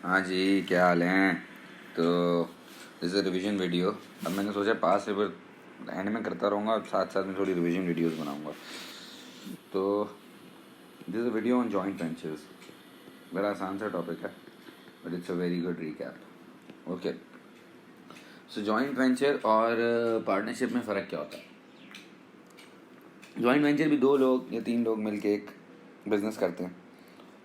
हाँ जी, क्या हाल हैं? तो दिस इज़ रिवीजन वीडियो. अब मैंने सोचा पास पेपर एंड में करता रहूँगा और साथ साथ में थोड़ी रिवीजन वीडियोस बनाऊँगा. तो this is a video on joint ventures. बड़ा आसान सा टॉपिक है but it's a very good recap. Okay, so joint venture और पार्टनरशिप में फ़र्क क्या होता है? जॉइंट वेंचर भी 2 लोग या 3 लोग मिलके एक बिजनेस करते हैं,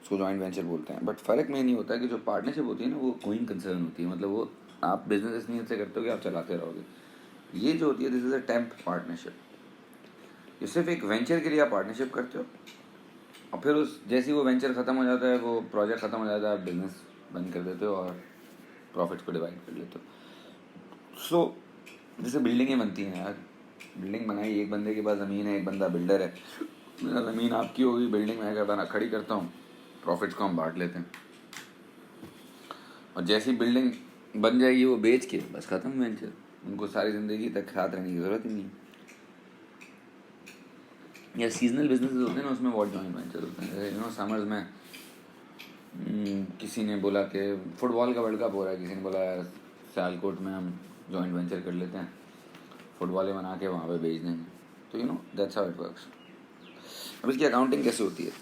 उसको जॉइंट वेंचर बोलते हैं. बट फ़र्क में नहीं होता कि जो पार्टनरशिप होती है ना, वो गोइंग कंसर्न होती है. मतलब वो आप बिजनेस इस नीयत से करते हो कि आप चलाते रहोगे. ये जो होती है, this is a temp partnership. ये सिर्फ एक वेंचर के लिए आप पार्टनरशिप करते हो और फिर उस जैसे ही वो वेंचर ख़त्म हो जाता है, वो प्रोजेक्ट ख़त्म हो जाता है, आप बिजनेस बंद कर देते हो और प्रॉफिट्स को डिवाइड कर लेते हो. सो जैसे बिल्डिंगें बनती हैं यार. बिल्डिंग बनाई, एक बंदे के पास ज़मीन है, एक बंदा बिल्डर है. मेरा ज़मीन आपकी होगी, बिल्डिंग मैं क्या बना खड़ी करता हूँ, प्रॉफिट्स को हम बांट लेते हैं और जैसी बिल्डिंग बन जाएगी वो बेच के बस ख़त्म वेंचर. उनको सारी ज़िंदगी तक साथ रहने की ज़रूरत ही नहीं. या सीजनल बिजनेस होते हैं ना, उसमें बहुत जॉइंट वेंचर होते हैं. समर्स में किसी ने बोला कि फुटबॉल का वर्ल्ड कप हो रहा है, किसी ने बोला यार सियालकोट में हम जॉइंट वेंचर कर लेते हैं, फुटबॉलें बना के वहाँ पे बेच देंगे. तो दैट्स हाउ इट वर्क्स. अब इसकी अकाउंटिंग कैसे होती है?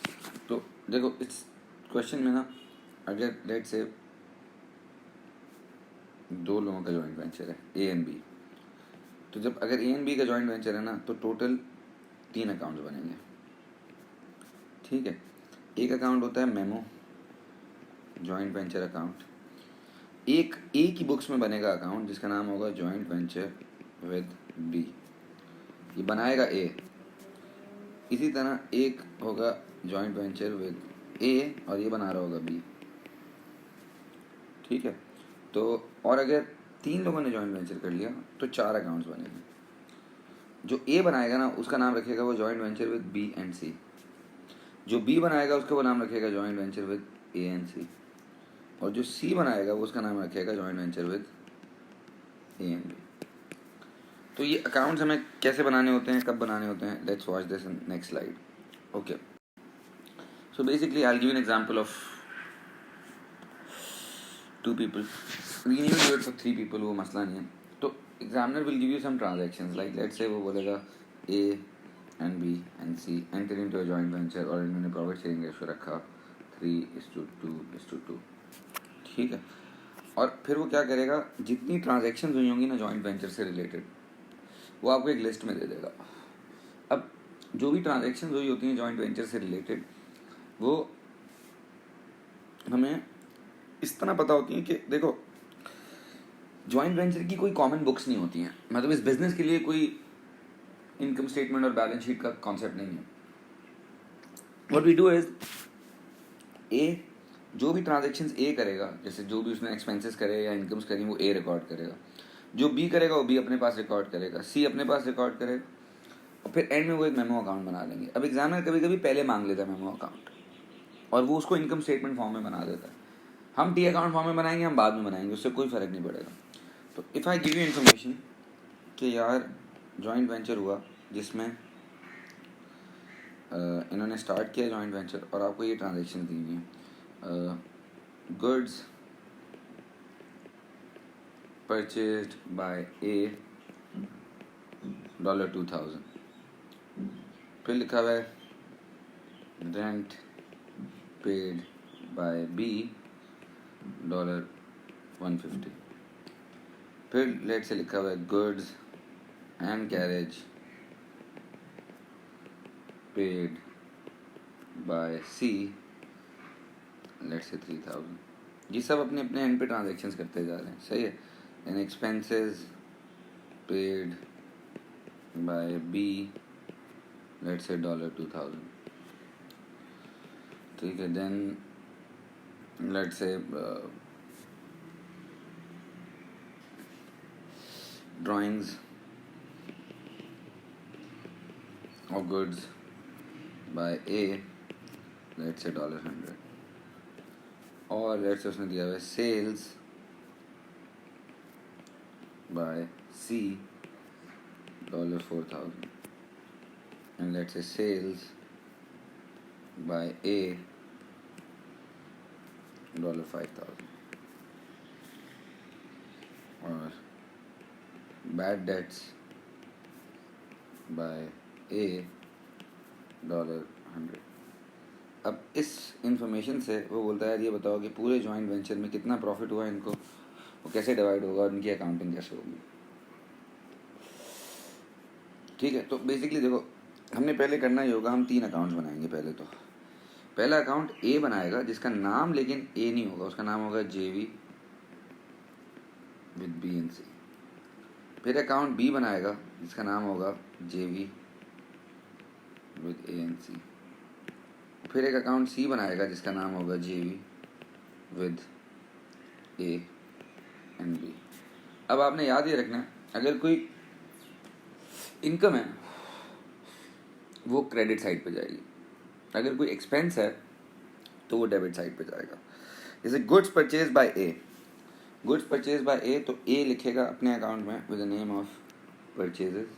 तो देखो, इस क्वेश्चन में ना, अगर लेट से 2 लोगों का जॉइंट वेंचर है, ए एंड बी. तो जब अगर ए एंड बी का जॉइंट वेंचर है ना, तो टोटल 3 अकाउंट्स बनेंगे. ठीक है. एक अकाउंट होता है मेमो, जॉइंट वेंचर अकाउंट. एक ए की बुक्स में बनेगा अकाउंट जिसका नाम होगा जॉइंट वेंचर विद बी. ये बनाएगा ए. इसी तरह एक होगा जॉइंट वेंचर विद ए और ये बना रहा होगा बी. ठीक है. तो और अगर 3 लोगों ने जॉइंट वेंचर कर लिया तो 4 अकाउंट्स बनेंगे. जो ए बनाएगा ना, उसका नाम रखेगा वो joint venture with B and C. जो बी बनाएगा उसका वो नाम रखेगा joint venture with A and C. और जो सी बनाएगा वो उसका नाम रखेगा joint venture with A and B. तो ये अकाउंट्स हमें कैसे बनाने होते हैं, कब बनाने होते हैं, let's watch this in next slide. Okay, so basically I will give an example of 2 people. We can even do it for 3 people, वो मसला नहीं है. तो examiner will give you some transactions like let's say वो बोलेगा A and B and C enter into a joint venture और इन्होंने profit sharing ratio रखा 3:2:2. ठीक है. और फिर वो क्या करेगा, जितनी ट्रांजेक्शन हुई होंगी ना जॉइंट वेंचर से रिलेटेड, वो आपको एक लिस्ट में दे देगा. अब जो भी ट्रांजेक्शन हुई होती हैं जॉइंट वेंचर से रिलेटेड, वो हमें इस तरह पता होती है कि देखो, जॉइंट वेंचर की कोई कॉमन बुक्स नहीं होती हैं. मतलब इस बिजनेस के लिए कोई इनकम स्टेटमेंट और बैलेंस शीट का कॉन्सेप्ट नहीं है. व्हाट वी डू इज, ए जो भी ट्रांजेक्शन्स ए करेगा, जैसे जो भी उसने एक्सपेंसेस करे या इनकम्स करी, वो ए रिकॉर्ड करेगा. जो बी करेगा वो बी अपने पास रिकॉर्ड करेगा, सी अपने पास रिकॉर्ड करेगा और फिर एंड में वो एक मेमो अकाउंट बना लेंगे. अब एग्जामिनर कभी कभी पहले मांग लेता है मेमो अकाउंट और वो उसको इनकम स्टेटमेंट फॉर्म में बना देता है. हम टी अकाउंट फॉर्म में बनाएंगे, हम बाद में बनाएंगे, उससे कोई फ़र्क नहीं पड़ेगा. तो if I give you information कि यार जॉइंट वेंचर हुआ जिसमें इन्होंने स्टार्ट किया जॉइंट वेंचर और आपको ये ट्रांजेक्शन दी हुई हैं. गुड्स परचेज्ड बाय ए $2,000. फिर लिखा हुआ है रेंट पेड बाय बी $150. फिर लेट से लिखा हुआ है goods and carriage paid by C, let say 3,000. ये सब अपने अपने एंड पे ट्रांजेक्शन्स करते जा रहे हैं. सही है. And expenses paid by B, let say $2,000. ठीक है. Then let say drawings of goods by A, let's say $100. और let's say उसने दिया हुआ है sales by C $4,000 and let's say sales by A $5,000. और बैड डेट्स बाय ए $100। अब इस इंफॉर्मेशन से वो बोलता है यार ये बताओ कि पूरे जॉइंट वेंचर में कितना प्रॉफिट हुआ इनको, वो कैसे डिवाइड होगा और इनकी अकाउंटिंग कैसे होगी। ठीक है, तो बेसिकली देखो हमने पहले करना ही होगा, हम 3 अकाउंट्स बनाएंगे पहले। तो पहला अकाउंट ए बनाएगा जिसका नाम लेकिन ए नहीं होगा, उसका नाम होगा जेवी विद बी एंड सी। फिर अकाउंट बी बनाएगा जिसका नाम होगा जेवी विद ए एंड सी। फिर एक अकाउंट सी बनाएगा जिसका नाम होगा जेवी विद ए एंड बी। अब आपने याद ये रखना, अगर कोई इनकम है वो क्रेडिट साइड पे जाएगी, अगर कोई एक्सपेंस है तो वो डेबिट साइड पे जाएगा। जैसे goods purchase by A, goods purchase by A, तो ए लिखेगा अपने अकाउंट में with the name of purchases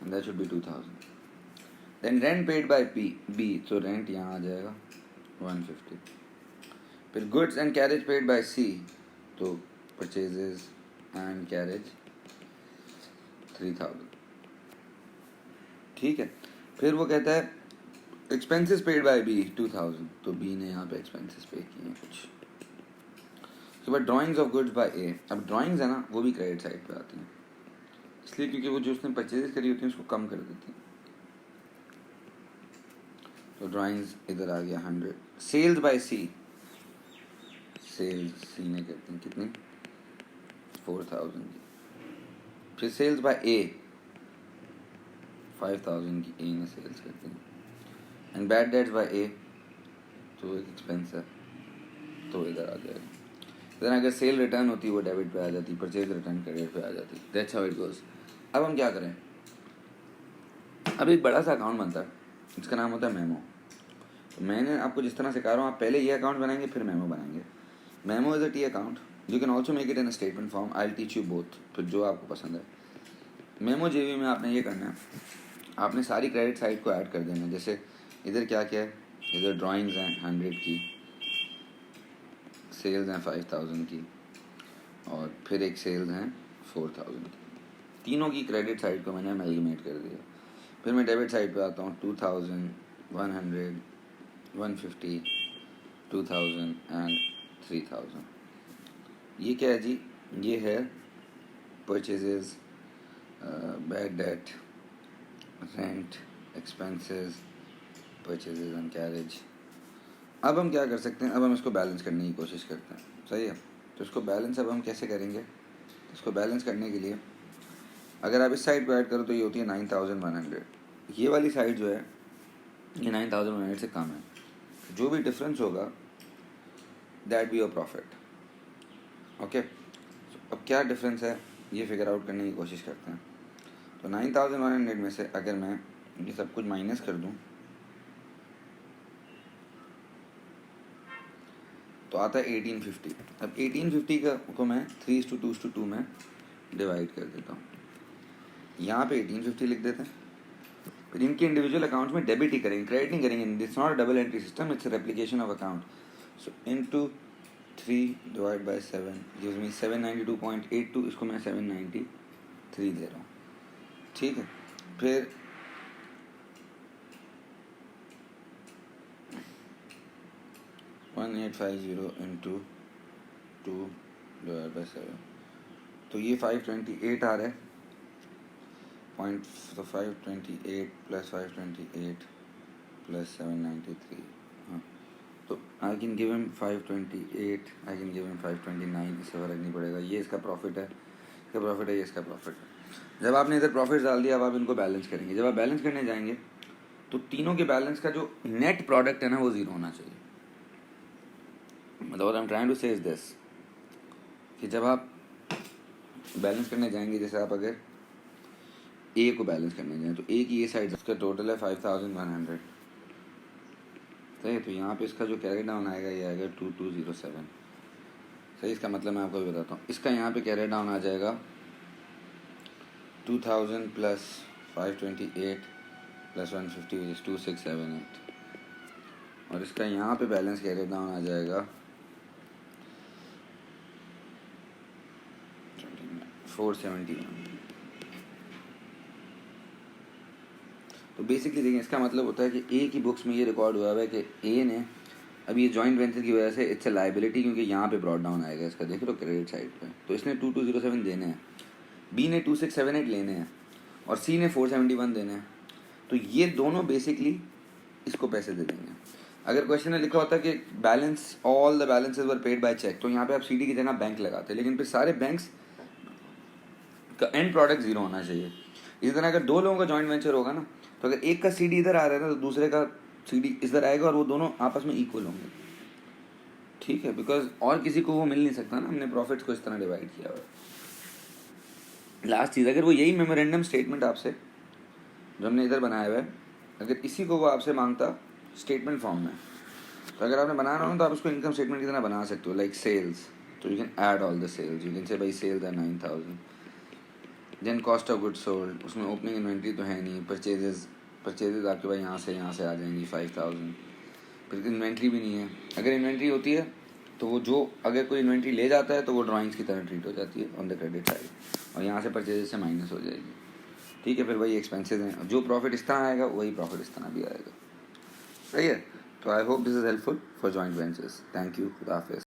and that should be 2000। Then rent paid by B, तो रेंट यहाँ आ जाएगा 150। फिर goods and carriage paid by C, तो परचेजेस एंड कैरेज 3000। ठीक है, फिर वो कहता है एक्सपेंसेस पेड बाय बी 2000, तो बी ने यहाँ पे एक्सपेंसेस पे किए हैं कुछ। उसके बाद ड्राइंग्स ऑफ गुड्स बाय ए, अब ड्राइंग्स है ना वो भी क्रेडिट साइड पे आती हैं, इसलिए क्योंकि वो जो उसने परचेज करी होती है उसको कम कर देती हैं। तो ड्राइंग्स इधर आ गया 100। सेल्स बाय सी, सेल्स सी ने करती हैं कितनी 4000 की। फिर सेल्स बाय ए 5000 की ए ने सेल्स करती हैं। And bad debts bye A, तो एक एक्सपेंस है तो इधर आ जाएगा। देन अगर सेल रिटर्न होती वो डेबिट पे आ जाती, परचेज रिटर्न क्रेडिट पे आ जाती। That's how it goes. अब हम क्या करें, अब एक बड़ा सा अकाउंट बनता है जिसका नाम होता है मेमो। तो मैंने आपको जिस तरह से कह रहा हूँ, आप पहले ये अकाउंट बनाएंगे फिर मेमो बनाएंगे। Memo is a T account, you can also make it in a statement form, I will teach you both, तो जो आपको पसंद है। मेमो जेवी में आपने ये करना है, आपने सारी क्रेडिट साइड को ऐड कर देना है। जैसे इधर क्या क्या है, इधर ड्राइंग्स हैं 100 की, सेल्स हैं 5000 की, और फिर एक सेल्स हैं 4000 की। तीनों की क्रेडिट साइड को मैंने अमेलगमेट कर दिया। फिर मैं डेबिट साइड पे आता हूँ, 2000, 100, 150, 2000 एंड 3000। ये क्या है जी, ये है purchases, bad debt, rent, expenses, purchases and carriage. अब हम क्या कर सकते हैं, अब हम इसको बैलेंस करने की कोशिश करते हैं, सही है। तो इसको बैलेंस अब हम कैसे करेंगे, इसको बैलेंस करने के लिए अगर आप इस साइड को ऐड करो तो ये होती है 9100। ये वाली साइड जो है ये 9100 से कम है, जो भी डिफरेंस होगा that be your profit. Okay, अब क्या डिफरेंस है ये फिगर आउट करने की कोशिश करते हैं। तो 9100 में से अगर मैं ये सब कुछ माइनस कर दूं तो आता है 1850। अब 1850 का को मैं 3:2:2 में डिवाइड कर देता हूँ। यहाँ पे 1850 लिख देते हैं, फिर इनके इंडिविजुअल अकाउंट में डेबिट ही करेंगे, क्रेडिट नहीं करेंगे। It's not a double entry system, it's a replication of account. So into 3 divide by 7 gives me 792.82, इसको मैं 793 दे रहा हूँ। ठीक है, फिर $1850 इंटू 2 डिवाइड बाय 7, तो ये 528 आ रहा है पॉइंट। तो 528 प्लस 528 प्लस 793, हाँ, तो I can give him 528, I can give him 529, इससे फर्क नहीं पड़ेगा। ये इसका प्रॉफिट है, इसका प्रॉफिट है, ये इसका प्रॉफिट है। जब आपने इधर प्रॉफिट डाल दिया, अब आप इनको बैलेंस करेंगे। जब आप बैलेंस करने जाएंगे तो तीनों के बैलेंस का जो नेट प्रोडक्ट है ना वो जीरो होना चाहिए। मतलब आई एम ट्राइंग टू से इज दिस कि जब आप बैलेंस करने जाएंगे, जैसे आप अगर ए को बैलेंस करने जाएं तो ए की ये साइड इसका टोटल है 5100, सही। तो यहाँ पे इसका जो कैरी डाउन आएगा ये आएगा 2207, सही। इसका मतलब मैं आपको भी बताता हूँ, इसका यहाँ पे कैरी डाउन आ जाएगा 2000 प्लस 528 प्लस 150 विच इज 2678, और इसका यहाँ पे बैलेंस कैरी डाउन आ जाएगा 471। तो बेसिकली देखिए इसका मतलब होता है कि ए की बुक्स में ये रिकॉर्ड हुआ है कि ए ने अभी ये जॉइंट वेंचर की वजह से इट्स अ लाइबिलिटी, क्योंकि यहाँ पे ब्रॉड डाउन आएगा इसका, देख लो क्रेडिट साइड पे, तो इसने 2207 देने हैं, बी ने 2678 लेने हैं और सी ने 471 देने हैं। तो ये दोनों बेसिकली इसको पैसे दे देंगे। अगर क्वेश्चन में लिखा होता है कि balance all the balances were paid by cheque, तो यहाँ पे आप सीडी की जगह बैंक लगाते, लेकिन फिर सारे बैंक्स का एंड प्रोडक्ट जीरो होना चाहिए। इसी तरह अगर दो लोगों का जॉइंट वेंचर होगा ना, तो अगर एक का सीडी इधर आ रहा है ना, तो दूसरे का सीडी इधर आएगा और वो दोनों आपस में इक्वल होंगे, ठीक है, बिकॉज और किसी को वो मिल नहीं सकता ना, हमने प्रॉफिट्स को इस तरह डिवाइड किया हुआ। लास्ट चीज़, अगर वो यही मेमोरेंडम स्टेटमेंट आपसे जो हमने इधर बनाया हुआ है, अगर इसी को वो आपसे मांगता स्टेटमेंट फॉर्म में, तो अगर आपने बनाना हो तो आप उसको इनकम स्टेटमेंट की तरह बना सकते हो, लाइक सेल्स, तो you can add all the sales, you can say भाई sales are 9000, then cost of goods sold, उसमें ओपनिंग इन्वेंट्री तो है नहीं, परचेजेज आपके भाई यहाँ से आ जाएंगी 5000, फिर इन्वेंट्री भी नहीं है। अगर इन्वेंट्री होती है तो वो जो अगर कोई इन्वेंट्री ले जाता है तो वो ड्राइंग्स की तरह ट्रीट हो जाती है ऑन द क्रेडिट साइड, और यहाँ से परचेजेज से माइनस हो जाएगी, ठीक है। फिर वही एक्सपेंसेस हैं, जो प्रॉफिट इस तरह आएगा वही प्रॉफिट इस तरह भी आएगा, सही है। तो I hope this is helpful for joint ventures. Thank you, खुदा हाफिज़।